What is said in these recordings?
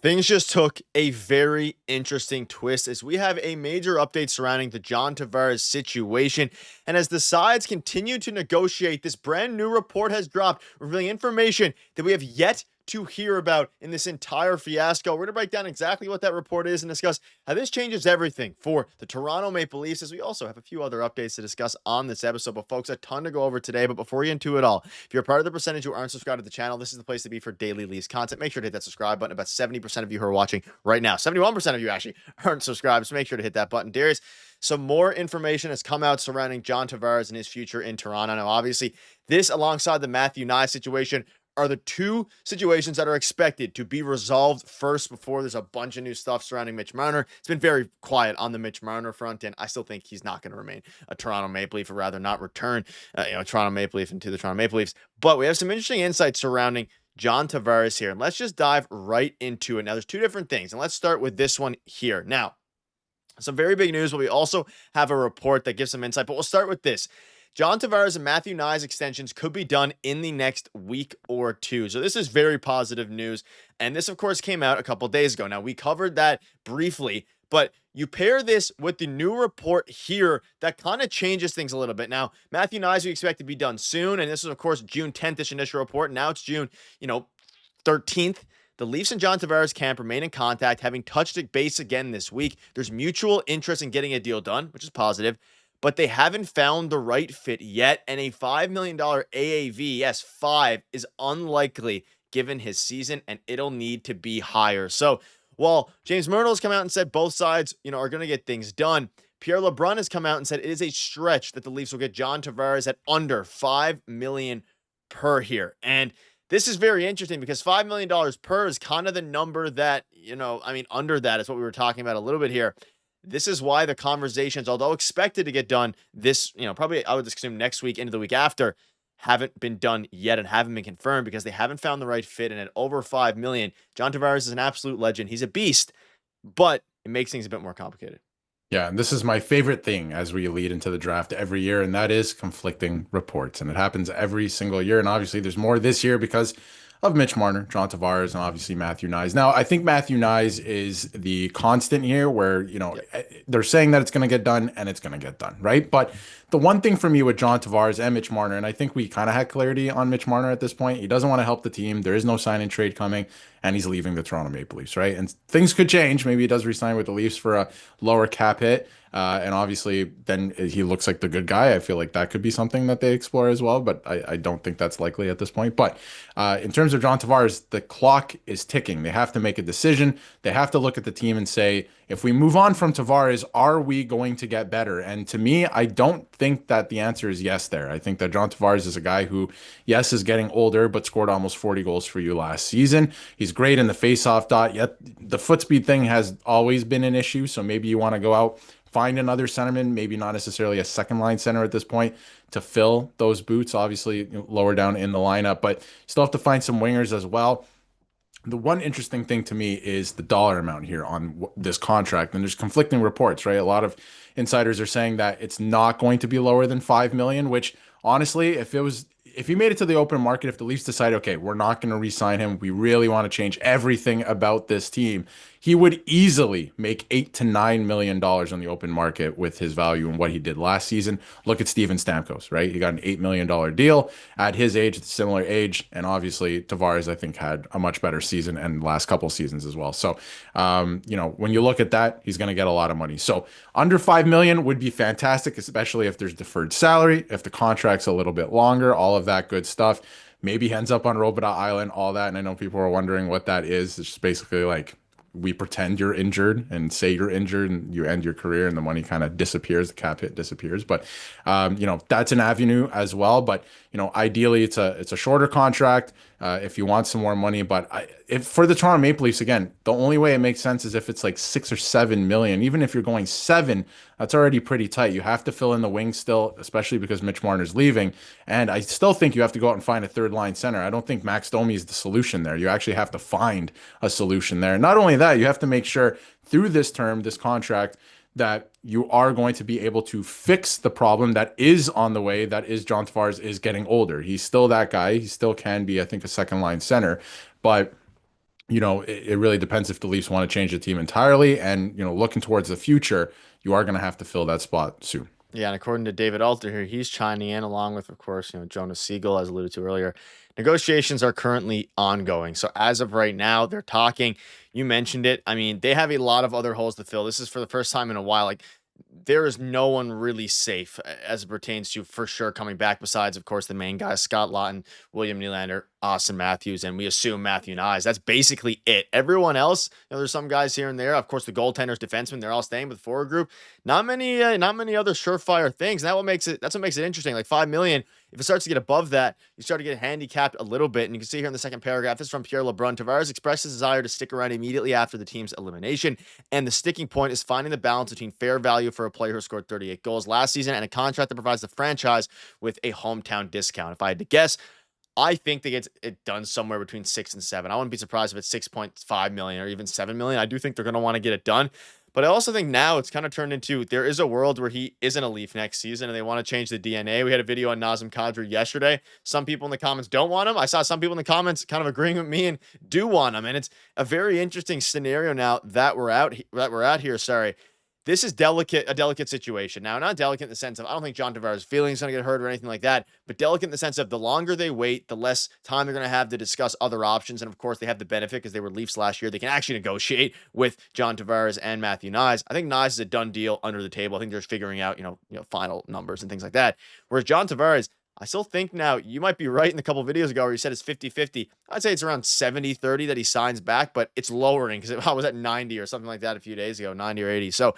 Things just took a very interesting twist as we have a major update surrounding the John Tavares situation. And as the sides continue to negotiate, this brand new report has dropped, revealing information that we have yet to hear about in this entire fiasco. We're going to break down exactly what that report is and discuss how this changes everything for the Toronto Maple Leafs, as we also have a few other updates to discuss on this episode. But folks, a ton to go over today. But before we get into it all, if you're a part of the percentage who aren't subscribed to the channel, this is the place to be for daily Leafs content. Make sure to hit that subscribe button. About 70% of you who are watching right now, 71% of you actually aren't subscribed, so make sure to hit that button. Darius, some more information has come out surrounding John Tavares and his future in Toronto. Now, obviously, this alongside the Matthew Nye situation are the two situations that are expected to be resolved first before there's a bunch of new stuff surrounding Mitch Marner. It's been very quiet on the Mitch Marner front, and I still think he's not going to remain a Toronto Maple Leaf, or rather not return Toronto Maple Leaf into the Toronto Maple Leafs. But we have some interesting insights surrounding John Tavares here, and let's just dive right into it. Now, there's two different things, and let's start with this one here. Now, some very big news, but we also have a report that gives some insight, but we'll start with this. John Tavares and Matthew Nye's extensions could be done in the next week or two. So this is very positive news. And this, of course, came out a couple days ago. Now, we covered that briefly, but you pair this with the new report here that kind of changes things a little bit. Now, Matthew Nye's we expect to be done soon. And this is, of course, June 10th-ish initial report. Now it's June, 13th. The Leafs and John Tavares camp remain in contact, having touched base again this week. There's mutual interest in getting a deal done, which is positive, but they haven't found the right fit yet, and a $5 million AAV, yes, 5, is unlikely given his season, and it'll need to be higher. So while James Myrtle has come out and said both sides, are going to get things done, Pierre LeBrun has come out and said it is a stretch that the Leafs will get John Tavares at under $5 million per here. And this is very interesting because $5 million per is kind of the number that, under that is what we were talking about a little bit here. This is why the conversations, although expected to get done this, probably I would assume next week into the week after, haven't been done yet and haven't been confirmed because they haven't found the right fit. And at over $5 million, John Tavares is an absolute legend. He's a beast, but it makes things a bit more complicated. Yeah, and this is my favorite thing as we lead into the draft every year, and that is conflicting reports. And it happens every single year. And obviously, there's more this year because of Mitch Marner, John Tavares, and obviously Matthew Nyes. Now, I think Matthew Nyes is the constant here where, they're saying that it's going to get done and it's going to get done, right? But the one thing for me with John Tavares and Mitch Marner, and I think we kind of had clarity on Mitch Marner at this point, he doesn't want to help the team. There is no sign and trade coming, and he's leaving the Toronto Maple Leafs, right? And things could change. Maybe he does resign with the Leafs for a lower cap hit. And obviously, then he looks like the good guy. I feel like that could be something that they explore as well, but I don't think that's likely at this point. But in terms of John Tavares, the clock is ticking. They have to make a decision. They have to look at the team and say, if we move on from Tavares, are we going to get better? And to me, I don't think that the answer is yes there. I think that John Tavares is a guy who, yes, is getting older, but scored almost 40 goals for you last season. He's great in the faceoff dot, yet the foot speed thing has always been an issue. So maybe you want to go out, find another centerman, maybe not necessarily a second line center at this point to fill those boots, obviously lower down in the lineup, but still have to find some wingers as well. The one interesting thing to me is the dollar amount here on this contract, and there's conflicting reports, right? A lot of insiders are saying that it's not going to be lower than 5 million, which honestly, if he made it to the open market, if the Leafs decide, okay, we're not going to re-sign him, we really want to change everything about this team, he would easily make $8 to $9 million on the open market with his value and what he did last season. Look at Steven Stamkos, right? He got an $8 million deal at his age, similar age, and obviously Tavares, I think, had a much better season and last couple seasons as well. So, when you look at that, he's going to get a lot of money. So under 5 million would be fantastic, especially if there's deferred salary, if the contract's a little bit longer, all of that good stuff. Maybe ends up on Robida Island, all that. And I know people are wondering what that is. It's just basically like, we pretend you're injured and say you're injured and you end your career and the money kind of disappears, the cap hit disappears. But, that's an avenue as well. But, ideally it's a shorter contract if you want some more money. But if for the Toronto Maple Leafs, again, the only way it makes sense is if it's like 6 or 7 million. Even if you're going 7, that's already pretty tight. You have to fill in the wings still, especially because Mitch Marner's leaving. And I still think you have to go out and find a third line center. I don't think Max Domi is the solution there. You actually have to find a solution there. Not only that, you have to make sure through this term, this contract, that you are going to be able to fix the problem that is on the way, that is John Tavares is getting older. He's still that guy. He still can be, I think, a second line center. But it really depends if the Leafs want to change the team entirely. And, looking towards the future, you are going to have to fill that spot soon. Yeah, and according to David Alter here, he's chiming in along with, of course, Jonas Siegel, as alluded to earlier. Negotiations are currently ongoing. So as of right now, they're talking. You mentioned it. I mean, they have a lot of other holes to fill. This is for the first time in a while. Like, there is no one really safe as it pertains to for sure coming back, besides, of course, the main guys, Scott Laughton, William Nylander, Austin Matthews, and we assume Matthew Nyes. That's basically it. Everyone else, there's some guys here and there. Of course, the goaltenders, defensemen, they're all staying with the forward group. Not many other surefire things. And that's what makes it interesting. Like 5 million. If it starts to get above that, you start to get handicapped a little bit. And you can see here in the second paragraph, this is from Pierre LeBrun. Tavares expressed his desire to stick around immediately after the team's elimination. And the sticking point is finding the balance between fair value for a player who scored 38 goals last season and a contract that provides the franchise with a hometown discount. If I had to guess, I think they get it done somewhere between 6 and 7. I wouldn't be surprised if it's 6.5 million or even 7 million. I do think they're going to want to get it done. But I also think now it's kind of turned into there is a world where he isn't a Leaf next season and they want to change the DNA. We had a video on Nazem Kadri yesterday. Some people in the comments don't want him. I saw some people in the comments kind of agreeing with me and do want him. And it's a very interesting scenario now that we're at here. Sorry. This is a delicate situation. Now, not delicate in the sense of I don't think John Tavares' feelings is going to get hurt or anything like that, but delicate in the sense of the longer they wait, the less time they're going to have to discuss other options. And of course, they have the benefit because they were Leafs last year. They can actually negotiate with John Tavares and Matthew Nyes. I think Nyes is a done deal under the table. I think they're figuring out, final numbers and things like that. Whereas John Tavares, I still think now you might be right in a couple of videos ago where you said it's 50-50. I'd say it's around 70-30 that he signs back, but it's lowering because I was at 90 or something like that a few days ago, 90 or 80. So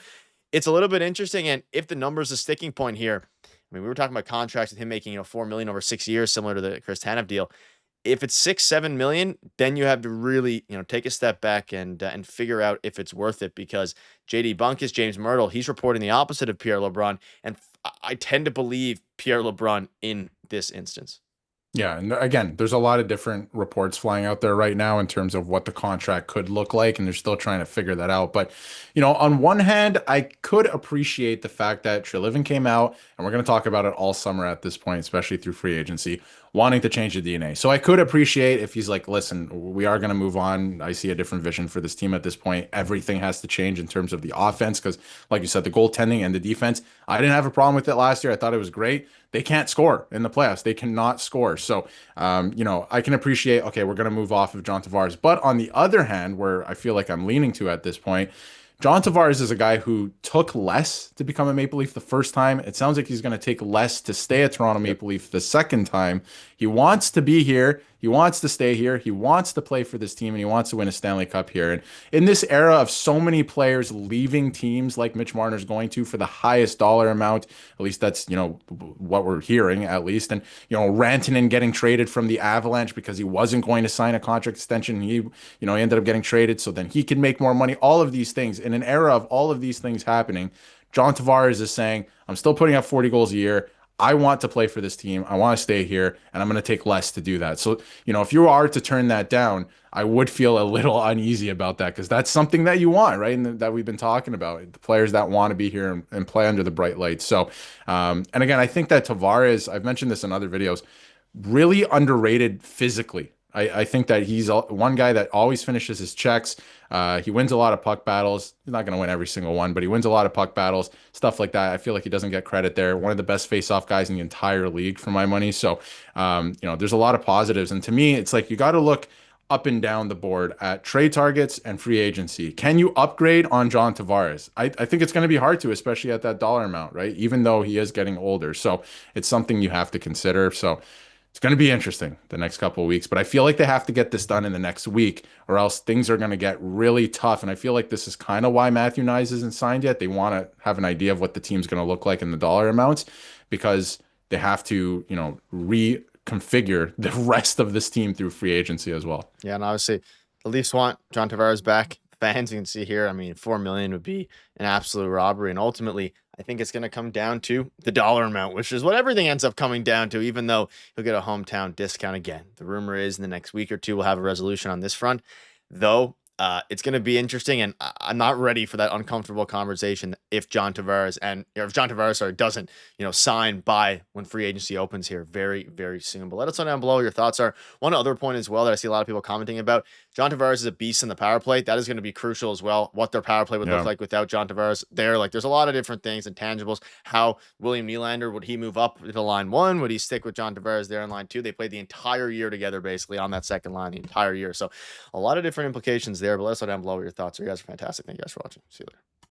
it's a little bit interesting. And if the number's a sticking point here, I mean, we were talking about contracts with him making, 4 million over 6 years, similar to the Chris Tanev deal. If it's 6-7 million, then you have to really, take a step back and figure out if it's worth it, because JD Bunkus, James Myrtle, he's reporting the opposite of Pierre LeBrun. And I tend to believe Pierre LeBrun in this instance. Yeah, and again, there's a lot of different reports flying out there right now in terms of what the contract could look like, and they're still trying to figure that out. But, on one hand, I could appreciate the fact that Treliving came out, and we're going to talk about it all summer at this point, especially through free agency, wanting to change the DNA. So I could appreciate if he's like, listen, we are going to move on. I see a different vision for this team at this point. Everything has to change in terms of the offense because, like you said, the goaltending and the defense, I didn't have a problem with it last year. I thought it was great. They can't score in the playoffs. They cannot score. So, I can appreciate, okay, we're going to move off of John Tavares. But on the other hand, where I feel like I'm leaning to at this point, John Tavares is a guy who took less to become a Maple Leaf the first time. It sounds like he's going to take less to stay a Toronto Maple Leaf the second time. He wants to be here. He wants to stay here. He wants to play for this team, and he wants to win a Stanley Cup here. And in this era of so many players leaving teams like Mitch Marner's going to for the highest dollar amount, at least that's, what we're hearing at least. And, Rantanen getting traded from the Avalanche because he wasn't going to sign a contract extension. He ended up getting traded so then he could make more money. All of these things. In an era of all of these things happening, John Tavares is saying, I'm still putting up 40 goals a year. I want to play for this team. I want to stay here, and I'm going to take less to do that. So, if you are to turn that down, I would feel a little uneasy about that because that's something that you want, right? And that we've been talking about, the players that want to be here and play under the bright lights. So, and again, I think that Tavares, I've mentioned this in other videos, really underrated physically. I think that he's one guy that always finishes his checks. He wins a lot of puck battles. He's not going to win every single one, but he wins a lot of puck battles, stuff like that. I feel like he doesn't get credit there. One of the best face-off guys in the entire league for my money. So, there's a lot of positives. And to me, it's like you got to look up and down the board at trade targets and free agency. Can you upgrade on John Tavares? I think it's going to be hard to, especially at that dollar amount, right? Even though he is getting older. So it's something you have to consider. So it's going to be interesting the next couple of weeks, but I feel like they have to get this done in the next week or else things are going to get really tough. And I feel like this is kind of why Matthew Nyes isn't signed yet. They want to have an idea of what the team's going to look like in the dollar amounts because they have to, reconfigure the rest of this team through free agency as well. Yeah, and obviously the Leafs want John Tavares back. Fans, you can see here, I mean, 4 million would be an absolute robbery. And ultimately, I think it's going to come down to the dollar amount, which is what everything ends up coming down to, even though he'll get a hometown discount again. The rumor is in the next week or two, we'll have a resolution on this front, though. It's going to be interesting, and I'm not ready for that uncomfortable conversation if John Tavares doesn't, sign by when free agency opens here very, very soon. But let us know down below what your thoughts are. One other point as well that I see a lot of people commenting about, John Tavares is a beast in the power play. That is going to be crucial as well. What their power play would look Yeah. like without John Tavares there. Like, there's a lot of different things and tangibles. How William Nylander, would he move up to line one? Would he stick with John Tavares there in line two? They played the entire year together, basically, on that second line, the entire year. So, a lot of different implications there. But let us know down below what your thoughts are. You guys are fantastic. Thank you guys for watching. See you later.